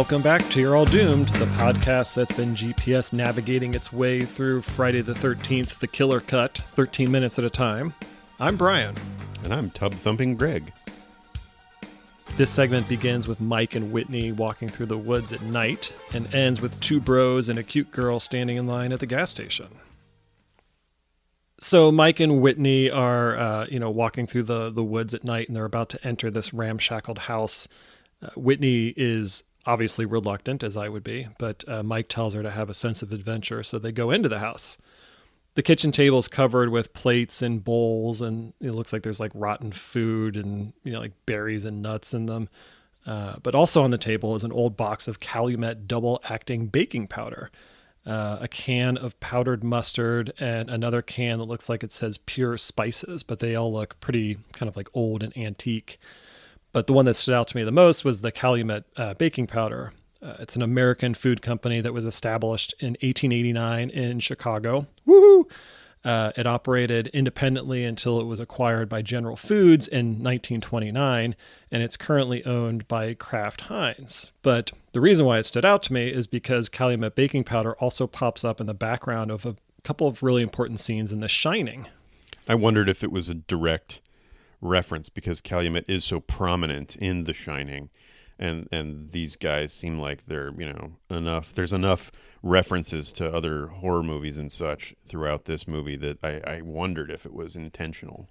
Welcome back to You're All Doomed, the podcast that's been GPS navigating its way through Friday the 13th, the killer cut, 13 minutes at a time. I'm Brian. And I'm tub-thumping Greg. This segment begins with Mike and Whitney walking through the woods at night and ends with two bros and a cute girl standing in line at the gas station. So Mike and Whitney are, walking through the woods at night, and they're about to enter this ramshackled house. Whitney is obviously reluctant, as I would be, but Mike tells her to have a sense of adventure, so they go into the house. The kitchen table is covered with plates and bowls, and it looks like there's like rotten food and like berries and nuts in them. But also on the table is an old box of Calumet double-acting baking powder, a can of powdered mustard, and another can that looks like it says pure spices, but they all look pretty kind of like old and antique. But the one that stood out to me the most was the Calumet baking powder. It's an American food company that was established in 1889 in Chicago. Woohoo! It operated independently until it was acquired by General Foods in 1929, and it's currently owned by Kraft Heinz. But the reason why it stood out to me is because Calumet baking powder also pops up in the background of a couple of really important scenes in The Shining. I wondered if it was a direct reference because Calumet is so prominent in The Shining. And these guys seem like they're, there's enough references to other horror movies and such throughout this movie that I wondered if it was intentional.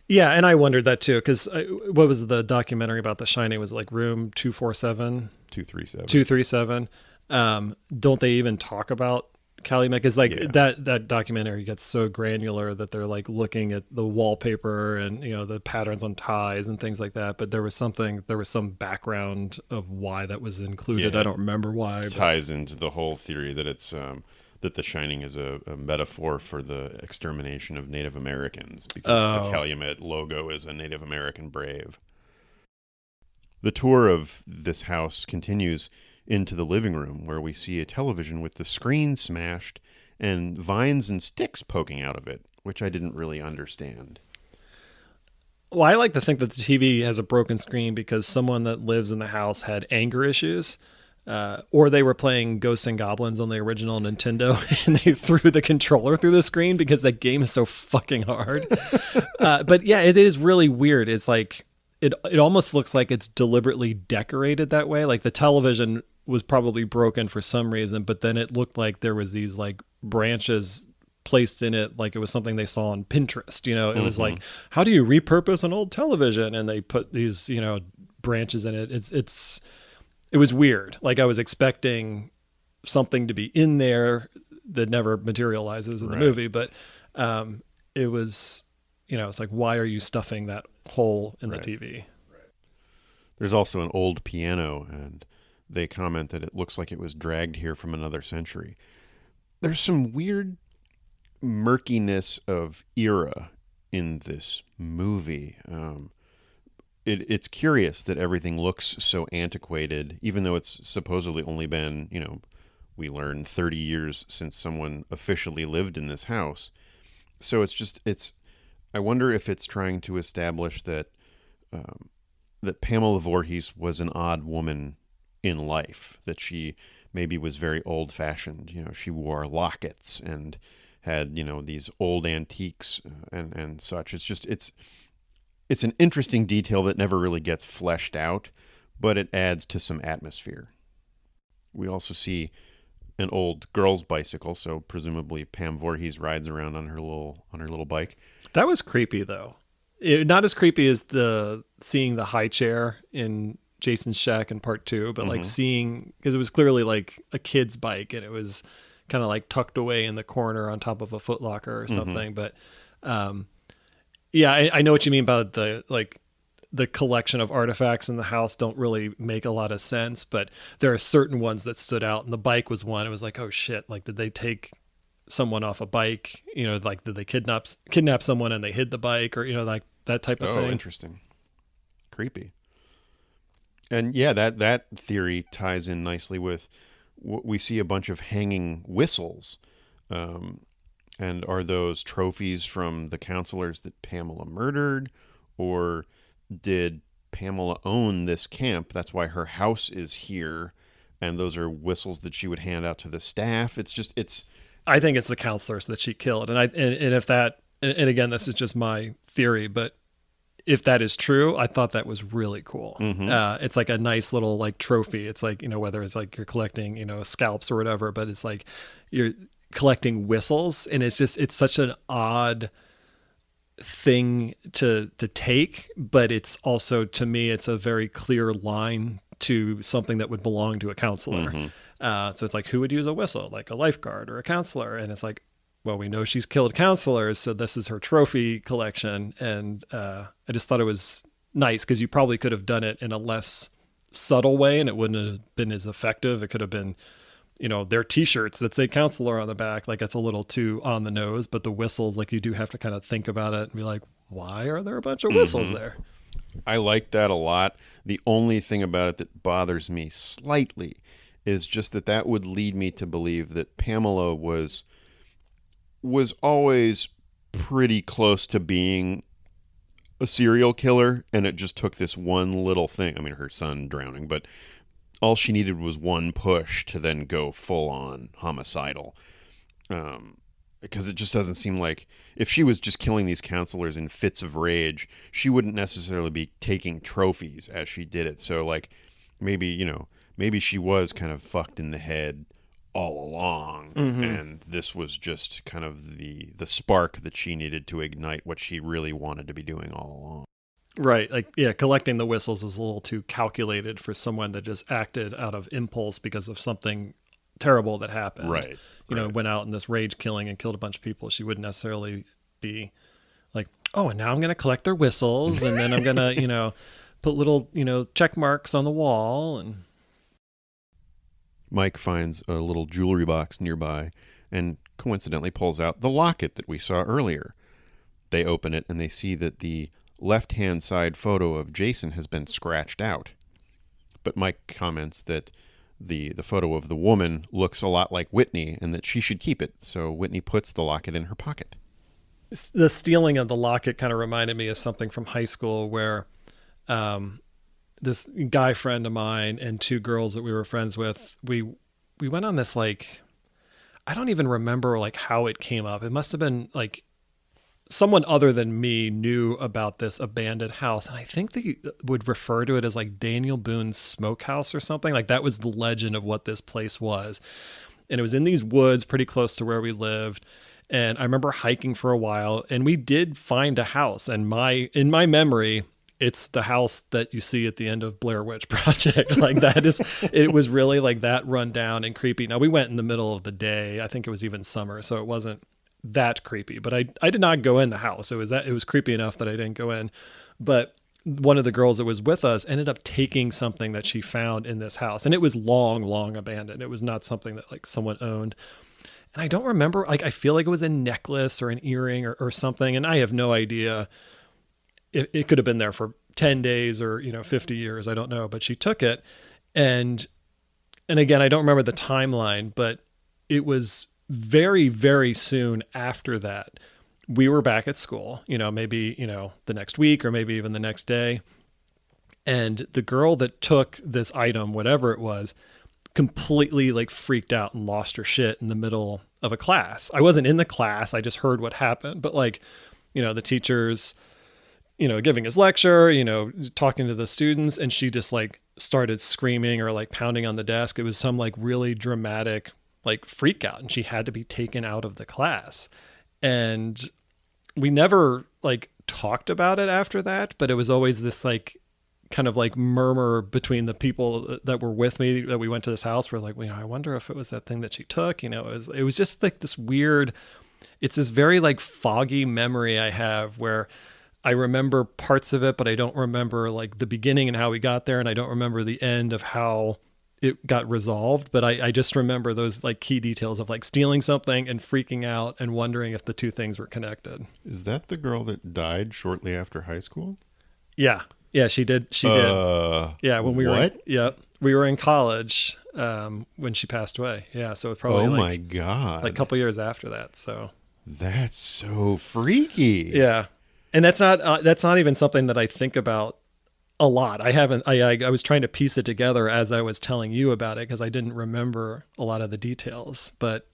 Yeah, and I wondered that too, because what was the documentary about The Shining? Was it like Room 247? 237. 237. Don't they even talk about Calumet? Because that documentary gets so granular that they're like looking at the wallpaper and the patterns on ties and things like that. But there was some background of why that was included. I don't remember why. It ties into the whole theory that it's that The Shining is a metaphor for the extermination of Native Americans because the Calumet logo is a Native American brave. The tour of this house continues into the living room, where we see a television with the screen smashed and vines and sticks poking out of it, which I didn't really understand. Well, I like to think that the TV has a broken screen because someone that lives in the house had anger issues, or they were playing Ghosts and Goblins on the original Nintendo and they threw the controller through the screen because that game is so fucking hard. But yeah, it is really weird. It's like it almost looks like it's deliberately decorated that way. Like the television was probably broken for some reason, but then it looked like there was these like branches placed in it, like it was something they saw on Pinterest. It was like, how do you repurpose an old television? And they put these branches in it. It was weird. Like I was expecting something to be in there that never materializes in the movie, but it was it's like, why are you stuffing that hole in the TV? There's also an old piano, and they comment that it looks like it was dragged here from another century. There's some weird murkiness of era in this movie. It's curious that everything looks so antiquated, even though it's supposedly only been, we learned 30 years since someone officially lived in this house. So I wonder if it's trying to establish that that Pamela Voorhees was an odd woman in life, that she maybe was very old-fashioned. She wore lockets and had these old antiques and such. It's an interesting detail that never really gets fleshed out, but it adds to some atmosphere. We also see an old girl's bicycle, so presumably Pam Voorhees rides around on her little bike. That was creepy though. Not as creepy as seeing the high chair in Jason's Shack in part 2, but like seeing, because it was clearly like a kid's bike and it was kind of like tucked away in the corner on top of a Foot Locker or something. But I know what you mean about the collection of artifacts in the house don't really make a lot of sense, but there are certain ones that stood out, and the bike was one. It was like, oh shit, like did they take someone off a bike? Like did they kidnap someone and they hid the bike, or like that type of thing. Oh, interesting. Creepy. And yeah, that theory ties in nicely with we see a bunch of hanging whistles. And are those trophies from the counselors that Pamela murdered? Or did Pamela own this camp? That's why her house is here. and those are whistles that she would hand out to the staff. It's I think it's the counselors that she killed, and if that, and again, this is just my theory, but if that is true, I thought that was really cool. It's like a nice little like trophy. It's like, whether it's like you're collecting, scalps or whatever, but it's like you're collecting whistles, and it's such an odd thing to take, but it's also, to me, it's a very clear line to something that would belong to a counselor. So it's like, who would use a whistle? Like a lifeguard or a counselor? And it's like, well, we know she's killed counselors, so this is her trophy collection. And I just thought it was nice because you probably could have done it in a less subtle way and it wouldn't have been as effective. It could have been, their t-shirts that say counselor on the back. Like, it's a little too on the nose, but the whistles, like, you do have to kind of think about it and be like, why are there a bunch of whistles there? I like that a lot. The only thing about it that bothers me slightly is just that would lead me to believe that Pamela was always pretty close to being a serial killer, and it just took this one little thing. I mean, her son drowning, but all she needed was one push to then go full on homicidal. Because it just doesn't seem like, if she was just killing these counselors in fits of rage, she wouldn't necessarily be taking trophies as she did it. So, like, maybe she was kind of fucked in the head all along, and this was just kind of the spark that she needed to ignite what she really wanted to be doing all along. Right. Like, yeah, collecting the whistles is a little too calculated for someone that just acted out of impulse because of something terrible that happened. Right. Went out in this rage killing and killed a bunch of people. She wouldn't necessarily be like, oh, and now I'm going to collect their whistles, and then I'm going to, put little, check marks on the wall. And Mike finds a little jewelry box nearby and coincidentally pulls out the locket that we saw earlier. They open it and they see that the left-hand side photo of Jason has been scratched out. But Mike comments that the photo of the woman looks a lot like Whitney and that she should keep it. So Whitney puts the locket in her pocket. The stealing of the locket kind of reminded me of something from high school where this guy friend of mine and two girls that we were friends with, we went on this, like, I don't even remember like how it came up. It must have been like someone other than me knew about this abandoned house. And I think they would refer to it as like Daniel Boone's smokehouse or something. Like, that was the legend of what this place was. And it was in these woods pretty close to where we lived. And I remember hiking for a while and we did find a house. And in my memory, it's the house that you see at the end of Blair Witch Project. Like, it was really like that run down and creepy. Now, we went in the middle of the day. I think it was even summer, so it wasn't that creepy, but I did not go in the house. It was creepy enough that I didn't go in. But one of the girls that was with us ended up taking something that she found in this house, and it was long abandoned. It was not something that like someone owned. And I don't remember, like, I feel like it was a necklace or an earring or something. And I have no idea. It could have been there for 10 days or, 50 years. I don't know, but she took it. And again, I don't remember the timeline, but it was very, very soon after that, we were back at school, maybe, the next week or maybe even the next day. And the girl that took this item, whatever it was, completely like freaked out and lost her shit in the middle of a class. I wasn't in the class. I just heard what happened. But like, the teachers, giving his lecture, talking to the students, and she just like started screaming or like pounding on the desk. It was some like really dramatic like freak out, and she had to be taken out of the class. And we never like talked about it after that, but it was always this like kind of like murmur between the people that were with me that we went to this house. We're like, I wonder if it was that thing that she took. It was just like this weird, it's this very like foggy memory I have where I remember parts of it, but I don't remember like the beginning and how we got there. And I don't remember the end of how it got resolved, but I just remember those like key details of like stealing something and freaking out and wondering if the two things were connected. Is that the girl that died shortly after high school? Yeah. Yeah, she did. Yeah. When we we were in college, when she passed away. Yeah. So it's probably my God, like a couple years after that. So that's so freaky. Yeah. And that's not even something that I think about a lot. I haven't. I was trying to piece it together as I was telling you about it because I didn't remember a lot of the details. But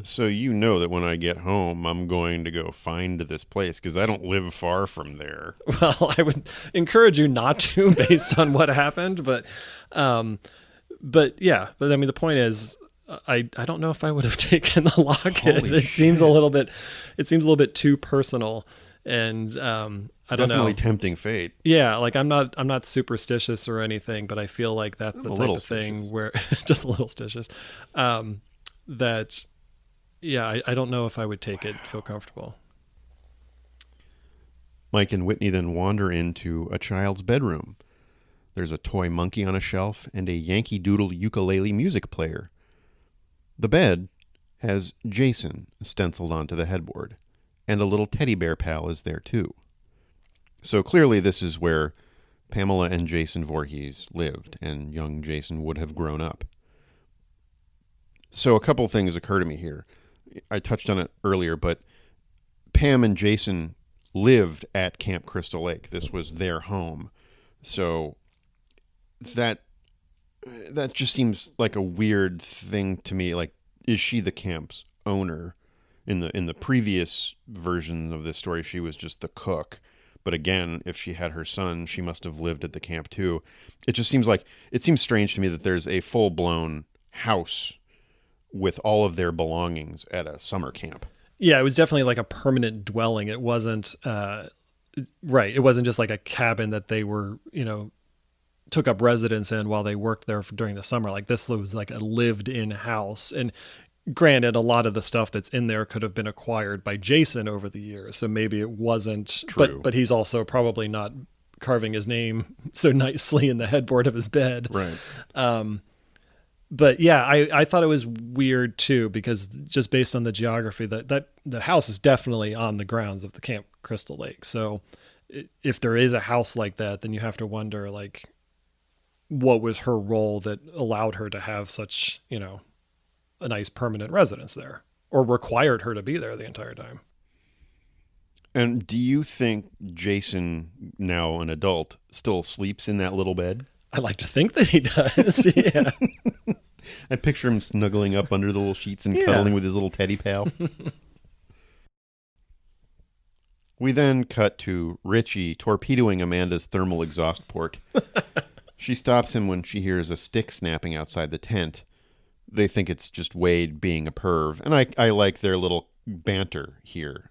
So you know that when I get home, I'm going to go find this place because I don't live far from there. well, I would encourage you not to, based on what happened. But yeah. But I mean, the point is, I don't know if I would have taken the locket. Holy It seems a shit. little bit. It seems a little bit too personal, and I don't Definitely know. tempting fate. Yeah, like I'm not superstitious or anything, but I feel like that's the I'm a type little of thing stitious. where just a little stitious. That yeah, I don't know if I would take it, feel comfortable. Mike and Whitney then wander into a child's bedroom. There's a toy monkey on a shelf and a Yankee Doodle ukulele music player. The bed has Jason stenciled onto the headboard, and a little teddy bear pal is there too. So clearly, this is where Pamela and Jason Voorhees lived, and young Jason would have grown up. So a couple things occur to me here. I touched on it earlier, but Pam and Jason lived at Camp Crystal Lake. This was their home. So that just seems like a weird thing to me. Like, is she the camp's owner? In the previous versions of this story, she was just the cook. But again, if she had her son, she must have lived at the camp too. It seems strange to me that there's a full blown house with all of their belongings at a summer camp. Yeah, it was definitely like a permanent dwelling. It wasn't right. It wasn't just like a cabin that they were, took up residence in while they worked there during the summer. Like this was like a lived-in house. And granted, a lot of the stuff that's in there could have been acquired by Jason over the years, so maybe it wasn't. True. But he's also probably not carving his name so nicely in the headboard of his bed. Right. But yeah, I thought it was weird too, because just based on the geography, that the house is definitely on the grounds of the Camp Crystal Lake. So if there is a house like that, then you have to wonder, like, what was her role that allowed her to have such, a nice permanent residence there, or required her to be there the entire time. And do you think Jason, now an adult, still sleeps in that little bed? I like to think that he does. Yeah. I picture him snuggling up under the little sheets and Yeah. cuddling with his little teddy pal. We then cut to Richie torpedoing Amanda's thermal exhaust port. She stops him when she hears a stick snapping outside the tent. They think it's just Wade being a perv. And I like their little banter here.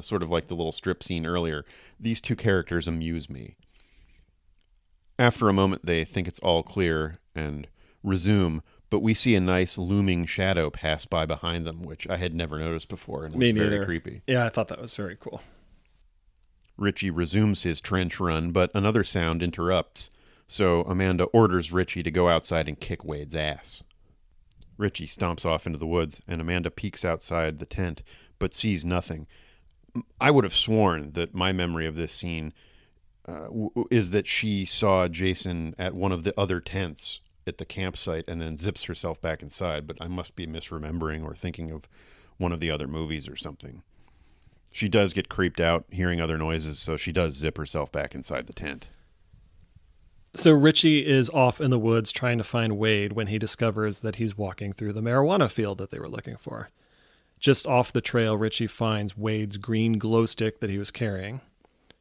Sort of like the little strip scene earlier. These two characters amuse me. After a moment, they think it's all clear and resume, but we see a nice looming shadow pass by behind them, which I had never noticed before, and Me was very neither. creepy. Yeah, I thought that was very cool. Richie resumes his trench run, but another sound interrupts, so Amanda orders Richie to go outside and kick Wade's ass. Richie stomps off into the woods, and Amanda peeks outside the tent, but sees nothing. I would have sworn that my memory of this scene is that she saw Jason at one of the other tents at the campsite and then zips herself back inside, but I must be misremembering or thinking of one of the other movies or something. She does get creeped out hearing other noises, so she does zip herself back inside the tent. So Richie is off in the woods trying to find Wade when he discovers that he's walking through the marijuana field that they were looking for. Just off the trail, Richie finds Wade's green glow stick that he was carrying.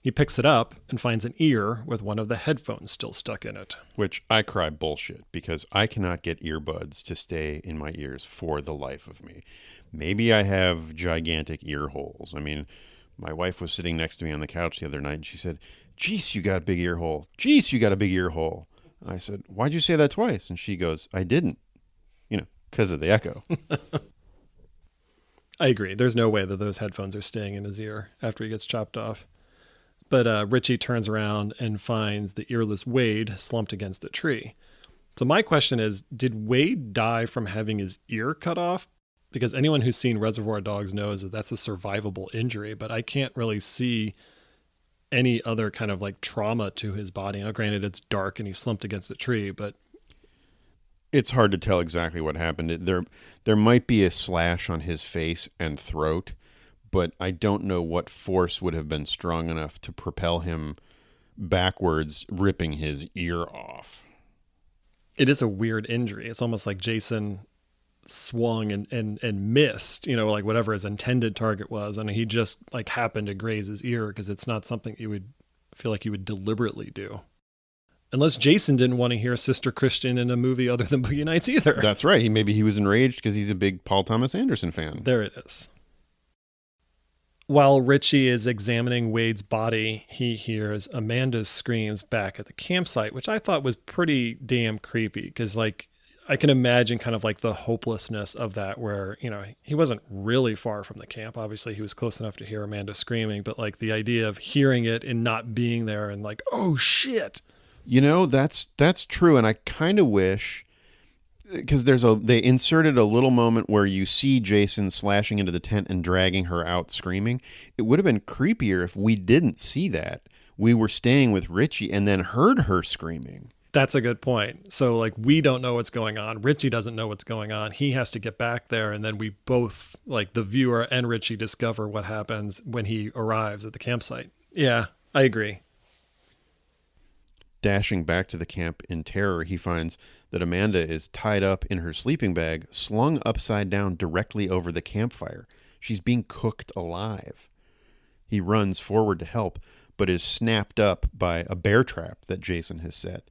He picks it up and finds an ear with one of the headphones still stuck in it. Which I cry bullshit, because I cannot get earbuds to stay in my ears for the life of me. Maybe I have gigantic ear holes. I mean, my wife was sitting next to me on the couch the other night and she said, "Jeez, you got a big ear hole. Jeez, you got a big ear hole." I said, "Why'd you say that twice?" And she goes, "I didn't. Because of the echo." I agree. There's no way that those headphones are staying in his ear after he gets chopped off. But Richie turns around and finds the earless Wade slumped against a tree. So my question is, did Wade die from having his ear cut off? Because anyone who's seen Reservoir Dogs knows that that's a survivable injury, but I can't really see any other kind of like trauma to his body. Now, granted, it's dark and he's slumped against a tree, but It's hard to tell exactly what happened. There might be a slash on his face and throat, but I don't know what force would have been strong enough to propel him backwards, ripping his ear off. It is a weird injury. It's almost like Jason swung and missed, like whatever his intended target was, and he just like happened to graze his ear, because it's not something you would feel like you would deliberately do. Unless Jason didn't want to hear Sister Christian in a movie other than Boogie Nights either. That's right. Maybe he was enraged because he's a big Paul Thomas Anderson fan. There it is. While Richie is examining Wade's body, he hears Amanda's screams back at the campsite, which I thought was pretty damn creepy, because like I can imagine kind of like the hopelessness of that, where, he wasn't really far from the camp. Obviously, he was close enough to hear Amanda screaming, but like the idea of hearing it and not being there and like, oh shit. That's true. And I kind of wish, because they inserted a little moment where you see Jason slashing into the tent and dragging her out screaming. It would have been creepier if we didn't see that. We were staying with Richie and then heard her screaming. That's a good point. So like, we don't know what's going on. Richie doesn't know what's going on. He has to get back there. And then we both, like the viewer and Richie, discover what happens when he arrives at the campsite. Yeah, I agree. Dashing back to the camp in terror, he finds that Amanda is tied up in her sleeping bag, slung upside down directly over the campfire. She's being cooked alive. He runs forward to help, but is snapped up by a bear trap that Jason has set.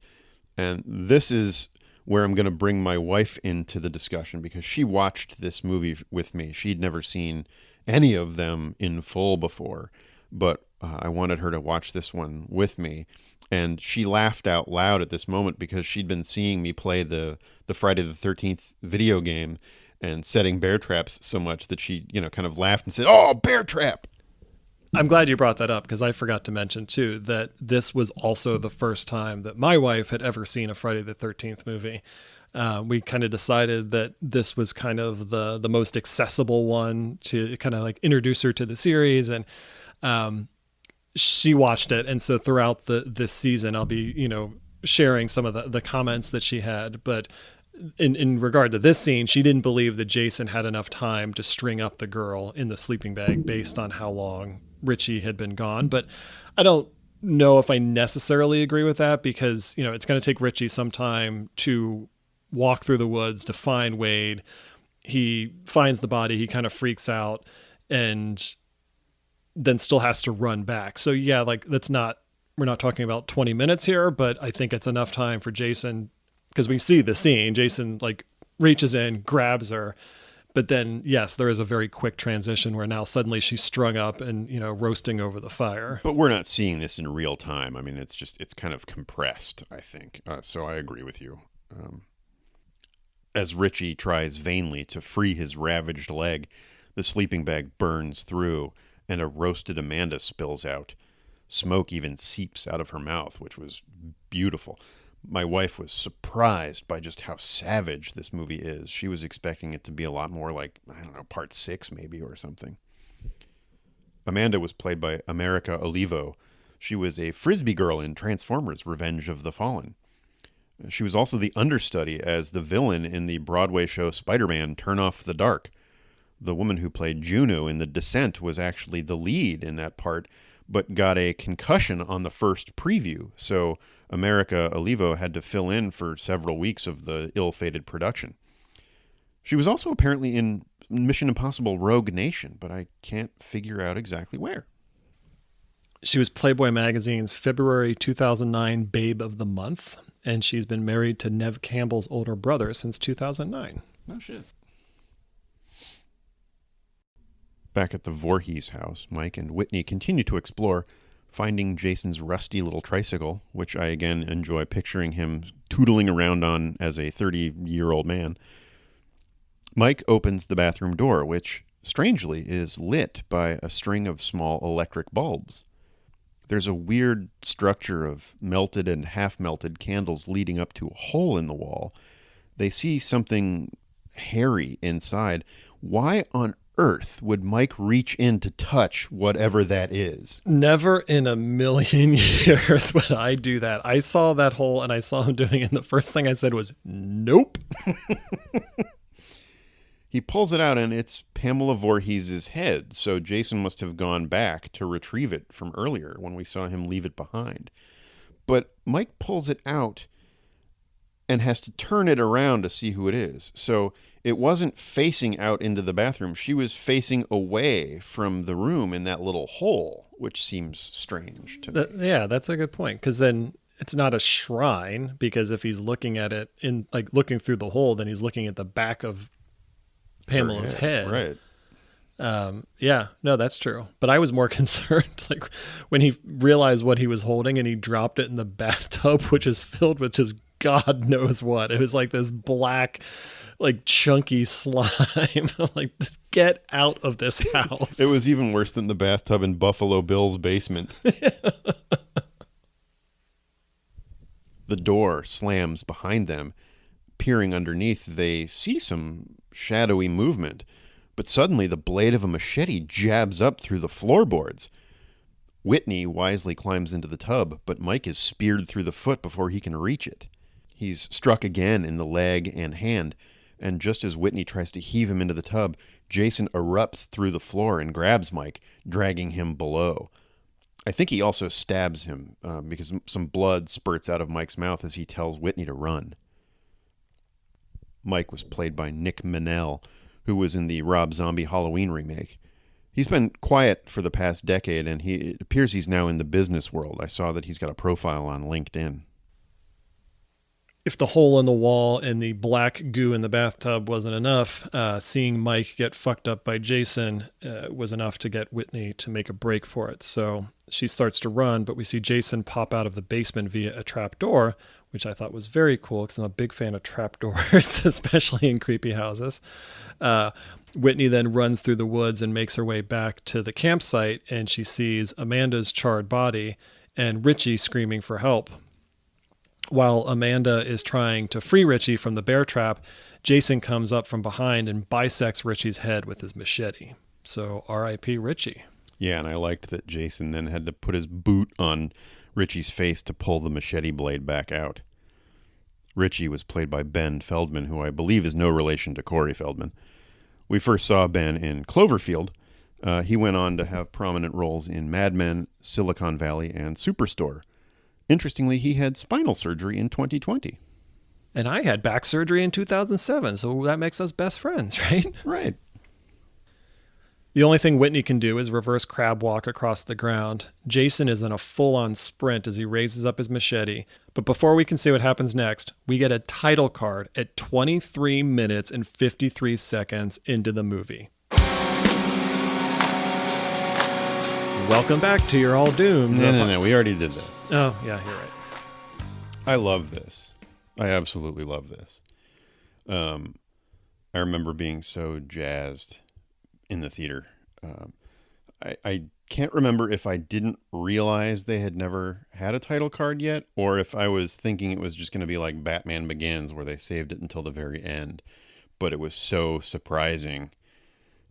And this is where I'm going to bring my wife into the discussion, because she watched this movie with me. She'd never seen any of them in full before, but I wanted her to watch this one with me. And she laughed out loud at this moment, because she'd been seeing me play the Friday the 13th video game and setting bear traps so much that she, kind of laughed and said, "Oh, bear trap." I'm glad you brought that up, because I forgot to mention too that this was also the first time that my wife had ever seen a Friday the 13th movie. We kind of decided that this was kind of the most accessible one to kind of like introduce her to the series. And she watched it. And so throughout this season, I'll be, sharing some of the comments that she had. But in regard to this scene, she didn't believe that Jason had enough time to string up the girl in the sleeping bag based on how long Richie had been gone. But I don't know if I necessarily agree with that, because, it's going to take Richie some time to walk through the woods to find Wade. He finds the body, he kind of freaks out, and then still has to run back. So yeah, like we're not talking about 20 minutes here, but I think it's enough time for Jason, because we see the scene. Jason like reaches in, grabs her, but then yes, there is a very quick transition where now suddenly she's strung up and, roasting over the fire. But we're not seeing this in real time. I mean, it's kind of compressed, I think. So I agree with you. As Richie tries vainly to free his ravaged leg, the sleeping bag burns through, and a roasted Amanda spills out. Smoke even seeps out of her mouth, which was beautiful. My wife was surprised by just how savage this movie is. She was expecting it to be a lot more like, I don't know, part 6 maybe or something. Amanda was played by America Olivo. She was a Frisbee girl in Transformers: Revenge of the Fallen. She was also the understudy as the villain in the Broadway show Spider-Man: Turn Off the Dark. The woman who played Juno in The Descent was actually the lead in that part, but got a concussion on the first preview, so America Olivo had to fill in for several weeks of the ill-fated production. She was also apparently in Mission Impossible Rogue Nation, but I can't figure out exactly where. She was Playboy Magazine's February 2009 Babe of the Month, and she's been married to Neve Campbell's older brother since 2009. Oh, shit. Back at the Voorhees house, Mike and Whitney continue to explore, finding Jason's rusty little tricycle, which I again enjoy picturing him tootling around on as a 30-year-old man. Mike opens the bathroom door, which, strangely, is lit by a string of small electric bulbs. There's a weird structure of melted and half-melted candles leading up to a hole in the wall. They see something hairy inside. Why on earth would Mike reach in to touch whatever that is? Never in a million years would I do that. I saw that hole and I saw him doing it, and the first thing I said was, nope. He pulls it out, and it's Pamela Voorhees' head, so Jason must have gone back to retrieve it from earlier when we saw him leave it behind. but Mike pulls it out and has to turn it around to see who it is. So it wasn't facing out into the bathroom. She was facing away from the room in that little hole, which seems strange to me. Yeah, that's a good point. Because then it's not a shrine, because if he's looking at it in like looking through the hole, then he's looking at the back of Pamela's head. Right. Yeah, no, that's true. But I was more concerned like when he realized what he was holding and he dropped it in the bathtub, which is filled with just God knows what. It was like this black, like chunky slime. I'm like, get out of this house. It was even worse than the bathtub in Buffalo Bill's basement. The door slams behind them. Peering underneath, they see some shadowy movement. But suddenly the blade of a machete jabs up through the floorboards. Whitney wisely climbs into the tub, but Mike is speared through the foot before he can reach it. He's struck again in the leg and hand, and just as Whitney tries to heave him into the tub, Jason erupts through the floor and grabs Mike, dragging him below. I think he also stabs him because some blood spurts out of Mike's mouth as he tells Whitney to run. Mike was played by Nick Manel, who was in the Rob Zombie Halloween remake. He's been quiet for the past decade, and it appears he's now in the business world. I saw that he's got a profile on LinkedIn. If the hole in the wall and the black goo in the bathtub wasn't enough, seeing Mike get fucked up by Jason was enough to get Whitney to make a break for it. So she starts to run, but we see Jason pop out of the basement via a trap door, which I thought was very cool because I'm a big fan of trap doors, especially in creepy houses. Whitney then runs through the woods and makes her way back to the campsite, and she sees Amanda's charred body and Richie screaming for help. While Amanda is trying to free Richie from the bear trap, Jason comes up from behind and bisects Richie's head with his machete. So R.I.P. Richie. Yeah, and I liked that Jason then had to put his boot on Richie's face to pull the machete blade back out. Richie was played by Ben Feldman, who I believe is no relation to Corey Feldman. We first saw Ben in Cloverfield. He went on to have prominent roles in Mad Men, Silicon Valley, and Superstore. Interestingly, he had spinal surgery in 2020. And I had back surgery in 2007, so that makes us best friends, right? Right. The only thing Whitney can do is reverse crab walk across the ground. Jason is in a full-on sprint as he raises up his machete. But before we can see what happens next, we get a title card at 23 minutes and 53 seconds into the movie. Welcome back to You're All Doomed. No. We already did that. Oh, yeah, you're right. I love this. I absolutely love this. I remember being so jazzed in the theater. I can't remember if I didn't realize they had never had a title card yet, or if I was thinking it was just going to be like Batman Begins, where they saved it until the very end. But it was so surprising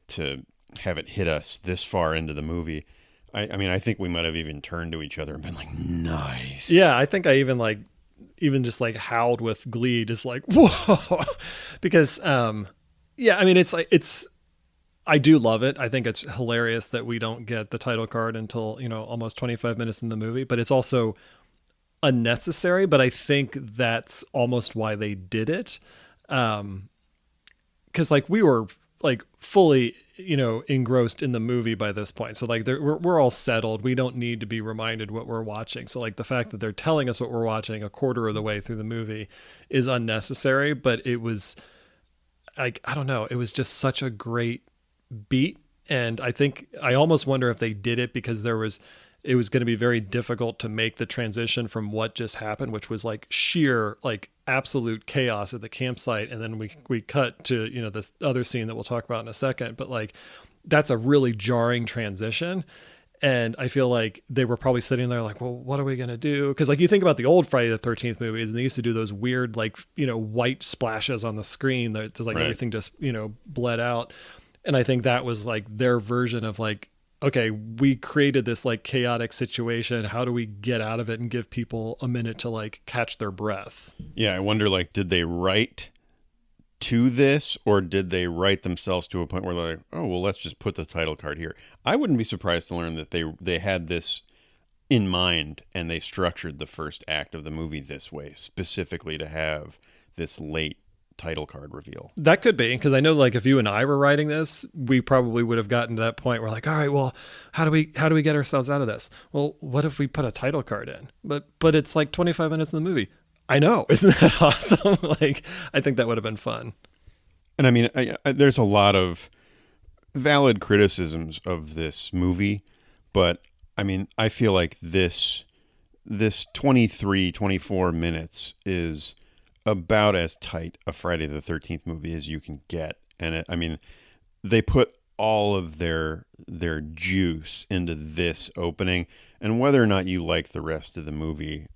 to have it hit us this far into the movie. I mean, I think we might have even turned to each other and been like, nice. Yeah, I think I even just like howled with glee, just like, whoa. Because, yeah, I mean, I do love it. I think it's hilarious that we don't get the title card until, almost 25 minutes in the movie, but it's also unnecessary. But I think that's almost why they did it. 'Cause like we were like fully, engrossed in the movie by this point. So like we're all settled. We don't need to be reminded what we're watching. So like the fact that they're telling us what we're watching a quarter of the way through the movie is unnecessary, but it was like, I don't know. It was just such a great beat. And I almost wonder if they did it because it was going to be very difficult to make the transition from what just happened, which was like sheer, like absolute chaos at the campsite. And then we cut to, this other scene that we'll talk about in a second, but like, that's a really jarring transition. And I feel like they were probably sitting there like, well, what are we going to do? Cause like you think about the old Friday the 13th movies and they used to do those weird, like, white splashes on the screen that just like everything just, bled out. And I think that was like their version of like, okay, we created this like chaotic situation. How do we get out of it and give people a minute to like catch their breath? Yeah, I wonder, like, did they write to this or did they write themselves to a point where they're like, oh, well, let's just put the title card here? I wouldn't be surprised to learn that they had this in mind, and they structured the first act of the movie this way, specifically to have this late title card reveal. That could be, because I know, like, if you and I were writing this, we probably would have gotten to that point where, like, all right, well, how do we get ourselves out of this? Well, what if we put a title card in? But it's like 25 minutes in the movie. I know, isn't that awesome? Like, I think that would have been fun. And I mean, there's a lot of valid criticisms of this movie, but I mean, I feel like this 23, 24 minutes is about as tight a Friday the 13th movie as you can get. And I mean, they put all of their juice into this opening, and whether or not you like the rest of the movie,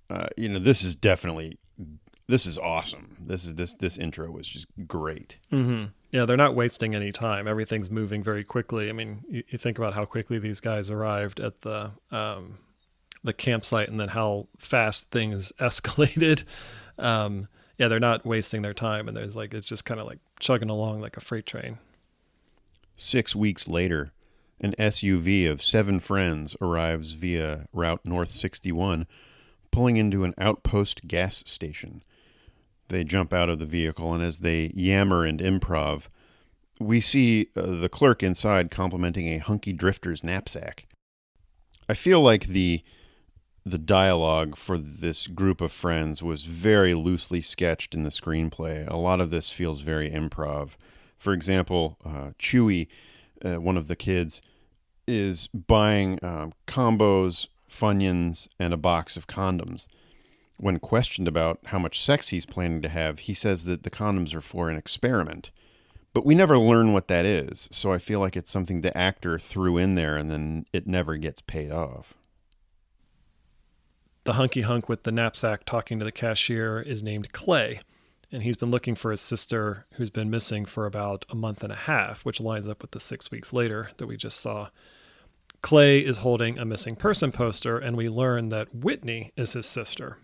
this is awesome. This intro was just great. Mm-hmm. Yeah, they're not wasting any time. Everything's moving very quickly. I mean, you think about how quickly these guys arrived at the campsite, and then how fast things escalated. Yeah, they're not wasting their time, and there's it's just kind of like chugging along like a freight train. 6 weeks later, an SUV of 7 friends arrives via Route North 61, pulling into an outpost gas station. They jump out of the vehicle, and as they yammer and improv, we see the clerk inside complimenting a hunky drifter's knapsack. I feel like the dialogue for this group of friends was very loosely sketched in the screenplay. A lot of this feels very improv. For example, Chewie, one of the kids, is buying combos, Funyuns, and a box of condoms. When questioned about how much sex he's planning to have, he says that the condoms are for an experiment. But we never learn what that is, so I feel like it's something the actor threw in there and then it never gets paid off. The hunky hunk with the knapsack talking to the cashier is named Clay, and he's been looking for his sister, who's been missing for about a month and a half, which lines up with the 6 weeks later that we just saw. Clay is holding a missing person poster, and we learn that Whitney is his sister.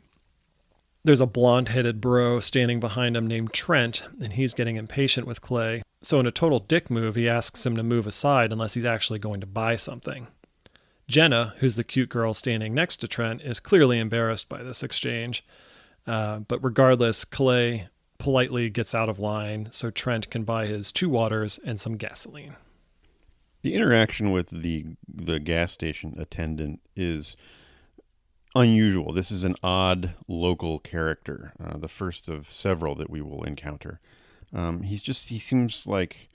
There's a blonde-headed bro standing behind him named Trent, and he's getting impatient with Clay. So in a total dick move, he asks him to move aside unless he's actually going to buy something. Jenna, who's the cute girl standing next to Trent, is clearly embarrassed by this exchange. But regardless, Clay politely gets out of line so Trent can buy his 2 waters and some gasoline. The interaction with the gas station attendant is unusual. This is an odd local character, the first of several that we will encounter. He seems like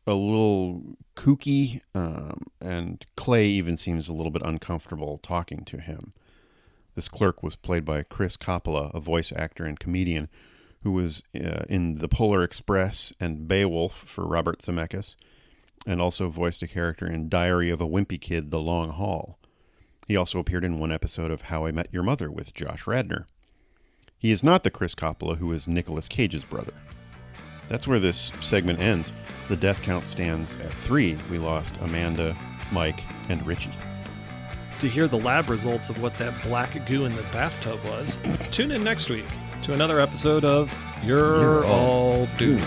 a little kooky, and Clay even seems a little bit uncomfortable talking to him. This clerk was played by Chris Coppola, a voice actor and comedian who was in The Polar Express and Beowulf for Robert Zemeckis, and also voiced a character in Diary of a Wimpy Kid, The Long Haul. He also appeared in one episode of How I Met Your Mother with Josh Radnor. He is not the Chris Coppola who is Nicolas Cage's brother. That's where this segment ends. The death count stands at 3. We lost Amanda, Mike, and Richie. To hear the lab results of what that black goo in the bathtub was, tune in next week to another episode of You're All Doomed.